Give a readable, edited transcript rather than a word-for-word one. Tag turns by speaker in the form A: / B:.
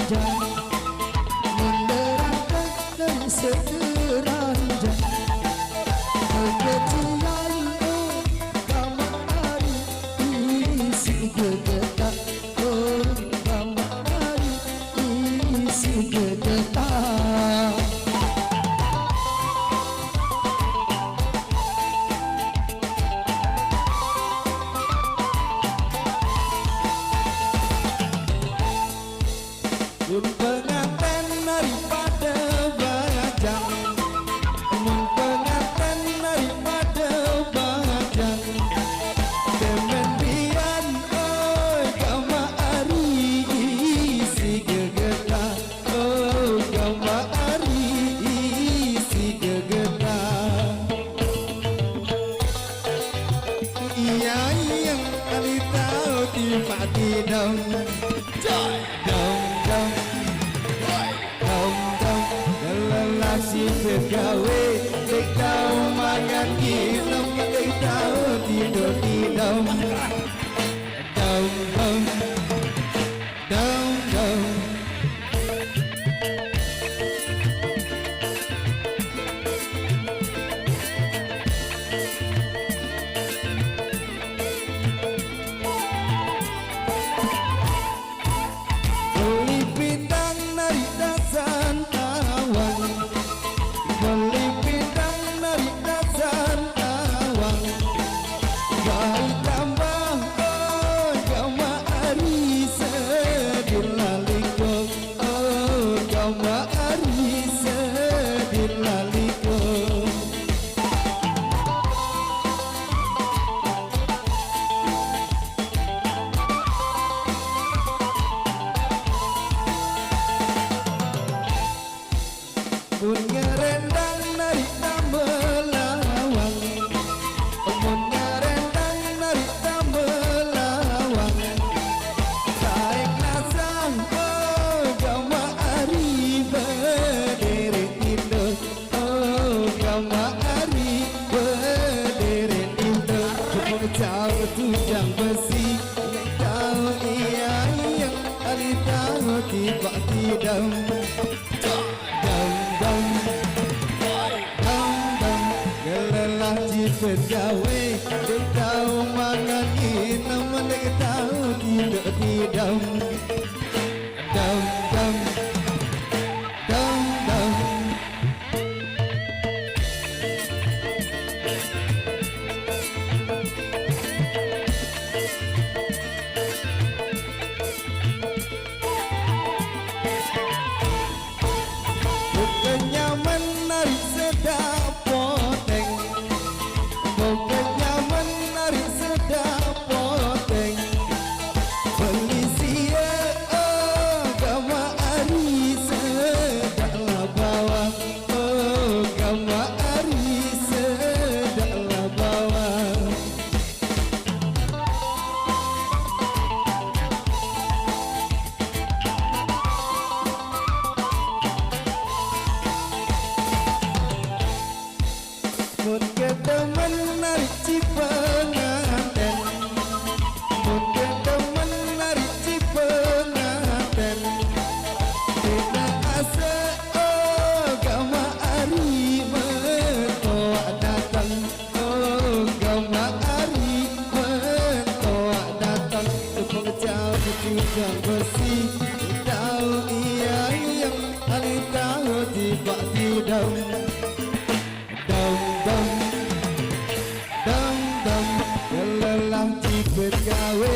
A: sekeranjang menerangkan dan sekeranjang kekecilan kamari isi gedetak kamari isi gedetak pun pengantin daripada bajang pun pengantin daripada bajang demen bian oi kama ari isi gegetar oh kama ari isi gegetar iya yang kali tahu tiba-tiba dong si pegawai dek tahu makan hitam dek tahu tidur daun beli bintang dari dasar awan beli bintang dari dasar awan baik tambah oh kama ari sedir laliko oh kama ari sedir laliko pun ngerendang dari tambelawang pun ngerendang dari tambelawang saik nasang oh kama ari berdiri indo oh kama ari berdiri indo cuma jauh tujang besi tahu iya yang ali tahu tiba-tiba gelelah jipet gawe dek tahu mangan hitam dek tahu tidak dam kenyaman narik sedap poteng kenyaman narik sedap poteng beli sia oh kama ari sedaklah bawang oh kama ari sedaklah bawang mun ketemen narik cipenganten mun ketemen narik cipenganten dina asa oh kama ari mentoa datang oh kama ari mentoa datang tepung jauh tujang besi tahu iya yang ali tahu tiba-tiba gelelah jipet gawe